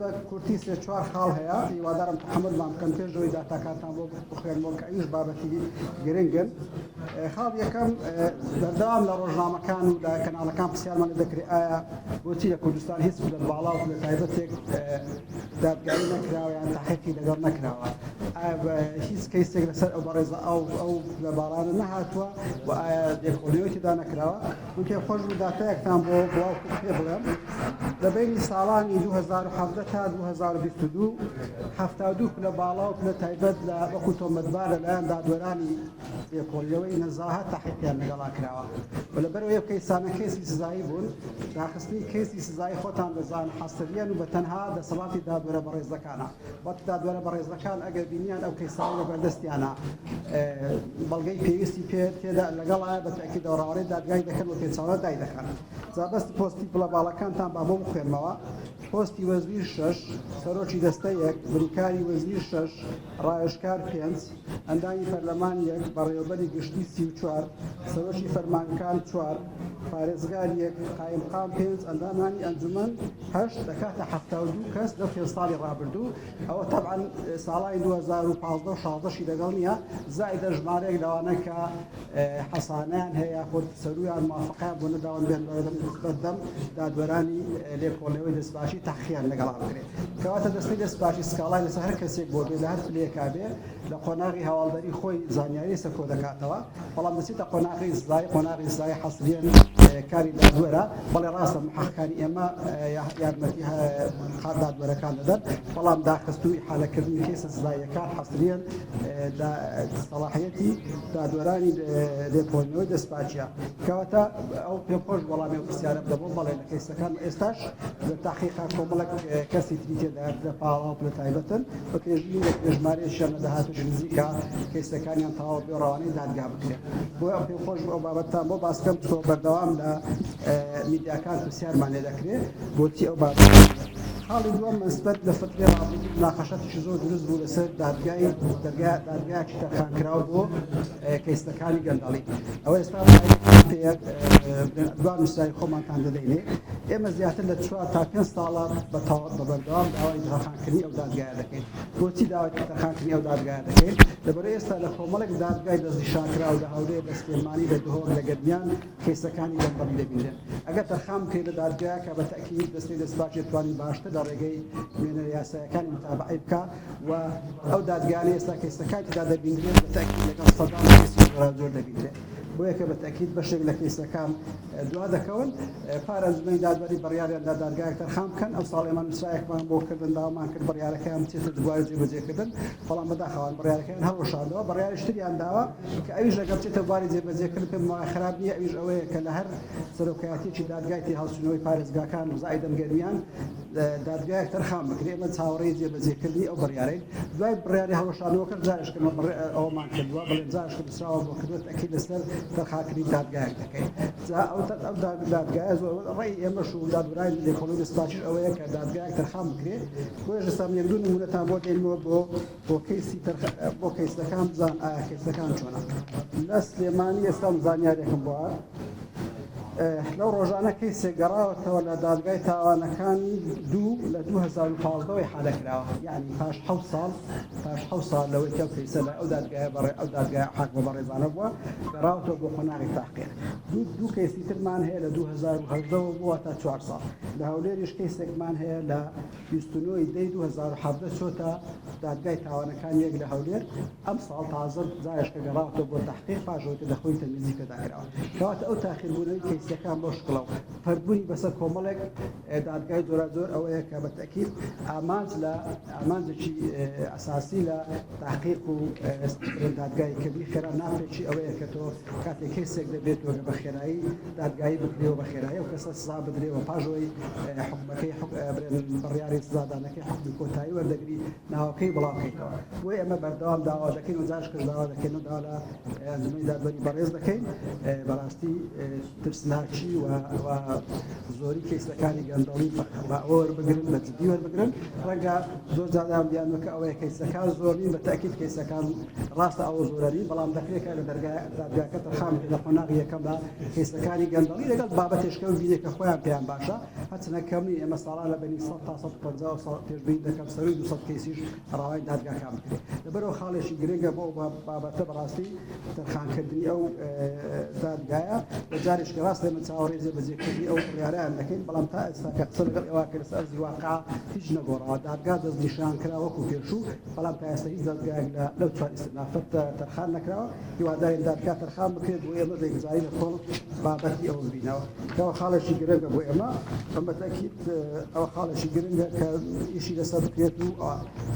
بە کورتی سێ چوار خاڵ هەیە هیوادارم محەممەدمان بکەم پێش ژۆی داتاکانتان بۆ بخوێنەوە کە ئەویش بابەتی گرنگن خاڵ یەکەم بەردەوام لە ڕۆژنامەکان و لە کەناڵەکان پرسیارمان لێ دەکرێت ئایا بۆچی لە کوردستان هیچ لە باڵا و لە تایبەتێک دادگایی نەکراوە یان تاقیقی لەگەڵ نەکراوە هیچ کەیسێک لەسەر ئەو بەڕێزە ئەو لە باڵانە نەهاتووە و ئایا دێکۆڵیەوەیدا نەکراوە وکێ خۆش و داتایەکتان بۆ بڵاوکو پێ بڵێم لە بینی ساڵانی 2017 تا 2022 72 لە باڵا و لە تایبەت لە وەکو تۆمەتبار لەلایەن دادوەرانی دێکۆڵیەوەی نەزاهەت تاقیقیان لەگەڵا کراوە و لەبەرەوەی ئەو کەیسانە کەیسی سزایی بوون داخستنی کەیسی سزایی خۆتان دەزان حەستریان و بەتەنها دەسەڵاتی دادوەرە بەڕێزەکانە وەک دادوەرە بەڕێزەکان ئەگەر بینیان ئەو کەیساڵ لە بەردەستیانە بەڵگەی پێویستی پێ تێدا لەگەڵایە بە تاکید دەوڕاوەڕێ دادگای دەکەن و پێچاوە دای دەکەن جابەستی پۆستی بڵە باڵەکانتان با بۆ بخوێنمەوە پۆستی وەزیر 6 سەرۆکی دەستەیەک بریکاری وەزیر 6 ڕایشکار 5 ئەندامی پەرلەمان 1 بەڕێوەبەری گشتی 34 سەرۆکی فەرمانکان 4 پارێزگار 1 قایمقام 5 ئەندامانی ئەنجومەن 8 دەکاتە 72 کەس لەو پێ ساڵی ڕابردوو ئەوە تەبعاً ساڵای 2015 و 16 لەگەڵ نییە زائدە ژمارەیەک لەوانە کە حەسانیان هەیە خۆ سەرویان موافقەیان بۆ نەداوان بێن بەردەم دادوەرانی لێکۆڵینەوەی دەستباشی تاقییان لەگەڵا بکرێت کەواتە دەستی دەستباشی سکاڵای لەسەر هەر کەسێک بۆ بێ لە هەر پلەیەکا بێ لە قۆناغی هەواڵدەری خۆی زانیاری سەکۆ دەکاتەوە بەڵام دەچێتە قۆناغی زای حەسریان کاری دادوەرە بەڵێ ڕاستە محەقەکانی ئێمە یارمەتی دادوەرەکان دەدەن بەڵام داخست و ئیحالەکردنی کێسە سزاییەکان حەسریان سەلاحیەتی دادوەرانی لێکۆڵینەوەی دەستپاچیە کەواتە ئەو پێخۆش وەڵامی و پرسیارە بدە بۆ بەڵێ لە کەیسەکان ئێستاش لە تاقیقا کۆمەڵک کەسی تری تێدا لە پاڵا و لە تایبەتن بە پێشبینی لە ژمارەی شەمە داهاتوش نزیکە کەیسەکانیان تەواو بێ ڕەوانەی دادگا بکرێت بۆ ئەو پێخۆش ئەو بابەتان بۆ باسکەم تۆ بەردەوام لە میدیاکان پرسیارمان لێ دەکرێت بۆچی ئەو بابەت حاڵی دووەم مەسبەت لە فترێ ڕابردوو ناخەشەتیشی زۆر دروست بوو لەسەر دادگایەکی تەرخانکراو بۆ کەیسەکانی گەندەڵی ئەوە ئێستا دوان نووسایی خۆمانتان دەدەینێ ئێمە زیاتر لە 4 تا 5 ساڵە بەبەردەوام داوای تەرخانکردنی ئەو دادگایە دەکەین بۆچی داوای تەرخانکردنی ئەو دادگایە دەکەین لەبەرەوەی ئێستا لە کۆمەڵێک دادگای دەستنیشانکرا و لە هەولێر لە سلێمانی لە دهۆک لە گەرمیان کەیسەکانی گەندەڵی دەبینێن ئەگەر تەرخان بکەیت لە دادگایەکە بە تەکید دەستی دەستپاچێت توانی باشتر لە ڕێگەی وێنە یاسایەکانی متابعی بکە و ئەو دادگایانە ئێستا کەیسەکانی تێدا دەبینرێت بە تەکید لەگەڵ سەدان کەسی زۆر دەبینرێت بۆ یەکە بە تەکید بەشێک لە کەیسەکان دوا دەکەون پارێزبوونی دادوەری بڕیاریان دادگایەک تەرخان بکەن ئەو ساڵ ئێمە نووسراایەکمان بۆ کردن داوامان کرد بڕیارەکەیان بچێتە دوای جێبەجێکردن بەڵام بەداخەوان بڕیارەکەیان هەڵوەشاندەوە بڕیاریشتریان داوە کە ئەویش ئەگەر بچێتە بواری جێبەجێکردن پێم وایە خراپ نییە ئەویش ئەوەیە کە لە هەر سەرۆکایەتێکی دادگای تێ هەڵچوونەوەی پارێزگاکان و زائیدەم گەرمیان دادگایەک تەرخان بکرێت ئێمە چاوەڕێی جێبەجێکردنی ئەو بڕیارەی دوای بڕیاری هەڵوەشاندنەوە کرد جارشکردن ئەومان کردووە بەڵێن جارشکە بسراوە بۆ کردوێت ئەکید لەسەر تەرخانکردنی دادگایەک دەکەین ئەو دادگایە زۆر ڕێی ئێمەش و دادوەرانی لێکۆڵینەوەی دەستپاچیش ئەوەیە کە دادگایەک تەرخان بکرێت بۆیە ئێستا یەک دوو نمونەتان بۆ دێنمەوە بۆ کەیسەکان بزان ئایا کەیسەکان چۆنە لە سلێمانی ئێستا زانیاریەکەم بووە لەو ڕۆژانە کەیسێک گەڕاوەتەوە لە دادگای تاوانەکانی لە 2015 حالەکراوە یعنی پاش 7 ساڵ لەوەی کە کەیسە لە ئەو دادگای حاکمە بەڕێزانە بووە گەڕاوەتەوە بۆ قۆناغی تاقیق دوو کەیسی ترمان هەیە لە 2017 بووە تا 4 ساڵ لە هەولێریش کەیسێکمان هەیە لە 29 دەی 2017 چۆتە دادگای تاوانەکان یەک لە هەولێر ئەم ساڵ تازە جایشکە گەڕاوەتەوە بۆ تاقیق پاشەوەی دەخۆی تەنویزیکە داکراوە کەواتە ئەو تاخیربوونەوەی کەیسەکان بۆ شکڵەوە فەربوونی بەسەر کۆمەڵێک دادگای زۆر ئەوەیە کە بە تەکید ئامانجێکی ئەساسی لە تاقیق و دادگای کەبیر خێرا ناپێکی ئەوەیە کە تۆ کاتێک کەسێک دەبێت وەگە بە خێرایی دادگایی بکرێەوە بە خێرایی و کەسە سزا بدرێەوە پاژۆی حکومەکەی بڕیاری سزادانەکەی حکمی کۆتایی وەردەگری ناوەکەی بڵاوکەیتەوە بۆی ئەمە بەردەوام داوا دەکەین و جارشکەش داوا دەکەین و داوا لە ئەنجومەنی دادوەری بەڕێز دەکەین بەڕاستی ترسناکی و زۆری کەیسەکانی گەندەڵی بە ئەوە وەربگرن بە جدی وەربگرن ڕەنگە زۆر جادام دیانوەکە ئەوەیە کەیسەکان زۆرین بە تاکید کەیسەکان ڕاستە ئەوە زۆرەنی بەڵام دەکرێت کە لە دادگاکە تەرخان لە قۆناغی یەکەمدا کەیسەکانی گەندەڵی لەگەڵ بابەتێشکە و بینێکە خۆیان پێیان باشە هەچنە کەمی ئێمە ساڵا لە بەنی 100 تا 150 پێشبین دەکەم سەروی 200 کەیسیش ڕاوای دادگاکان بکرێت لەبەرەوە خاڵێکی گرنگە بۆ بابەتە بەڕاستی تەرخانکردنی ئەو دادگایە لە جارێشکە ڕاست لێمە چاوەڕێزێ بەجێکردنی ئەو بڕیارەیان دەکەین بەڵام تا ئێستا کە قسە لەگەڵ ئێوە کرد ئەرزی واقع هیچ نەگۆڕاوە دادگا دەست نیشان کرا وەکو پێشوو بەڵام تا ئێستا هیچ دادگایەک لەو چوار ئیستینافەت تەرخان نەکراوە هیوادارین دادگا تەرخان بکرێت بۆ ئێمە دەیگزاری لە کۆڵ بابەتی ئەوە ببینەوە کەەوە خاڵێکی گرنگە بۆ ئێمە ئەمە تاکید ئەوە خاڵێکی گرنگە کە ئیشی لەسەر بکرێت و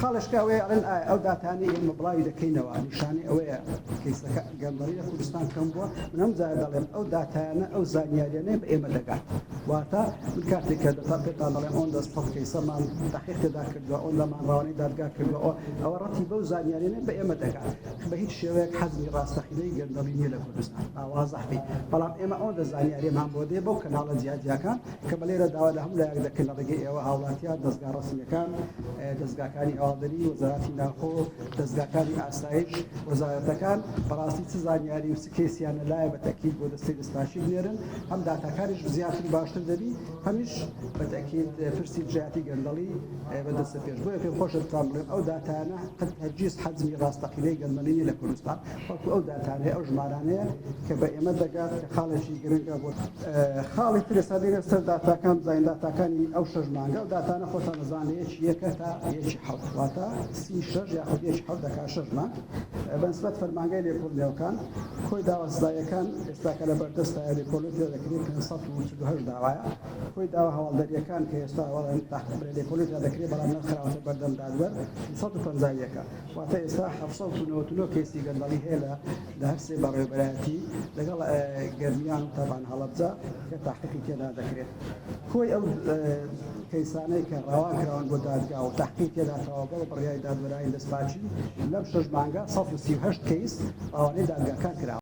خاڵشکە ئەوەیە ئەڵێن ئەو داتانی ئێمە بڵاوی دەکەینەوە نیشانی ئەوەیە کەیسەکە گەندەڵی لە کوردستان کەم بووە من هەم جار دەڵێم ئەو داتانە ئەو زانیاریانەیە بە ئێمە دەگات واتە من کاتێک کە پێتان دەڵێم ئەوەن دەستپەڵ کەیسەمان تەحقیق تێدا کردووە ئەوەن لەمان ڕاوانەی دادگا کردووە ئەوە ڕەتی بەو زانیاریانە بە ئێمە دەگات بە هیچ شێوەیەک حەزمی ڕاستەخیلەی گەندەڵی نییە لە کوردستان ئاوازە بی بەڵام ئێمە ئەوەندە زانیاریمان بۆ دێ بەو کەناڵە جیاجیەکان کە بە لێرە داوا لە هەموو لایەک دەکەن لە ڕێگەی ئێوە هاوڵاتیان دەستگا ڕەسمیەکان دەستگاکانی ئاوادەری وەزارەتی ناوخۆ دەستگاکانی ئاسایش وەزارەتەکان بەڕاستی چ زانیاری و کێسیان لایە بە تەکید بۆ دەستەی دەستاشی بنێرن هەم داتاکانیش زیاتر باشتر دەبی هەمیش بە تەکید فرسی جیاتی گەندەڵی بەدەستە پێش بۆیە پێم خۆشە بتان بڵێم ئەو داتانە قەت هەرگیز حەزمی ڕاستەقینەی گەندەڵی لە کوردستان بەڵکو ئەو داتانەیە ئەو ژمارانەیە کە بە ئێمە دەگات کە خاڵێکی گرنگە بۆ خاڵی ترێسا لێرە سەر داتاکان بزانین داتاکانی ئەو شەژ مانگە ئەو داتانە خۆتان نەزان لە یەکی یەکە تا یەکی حەوت واتە 36 یاخود یەکی حەوت دەکات 6 مانگ بەنسبەت فەرمانگەی لێکۆڵینەوەکان خۆی داوەسدایەکان ئێستاکە لە بەردەستە لێکۆڵینەوە دەکرێت 548 داوایە خۆی داوا هەواڵدەریەکان کە ئێستا لێکۆڵینەوە دەکرێت بەڵام نەخراوەتە بەردەم دادوەر 251 واتە ئێستا 799 کەیسی گەندەڵی هەیە لە هەر سێ بەڕێوەبەرایەتی لەگەڵ گەرمیان و تابان هەڵەبجە کە تاحقیقی تێدا دەکرێت کۆی ئەو کەیسانەی کە ڕاوان کراون بۆ دادگا و تاحقیق تێدا تەواو بڕیای دادوەرایی دەستپاچی لەم 6 مانگە 138 کەیس ڕاوانەی دادگاکان کراوە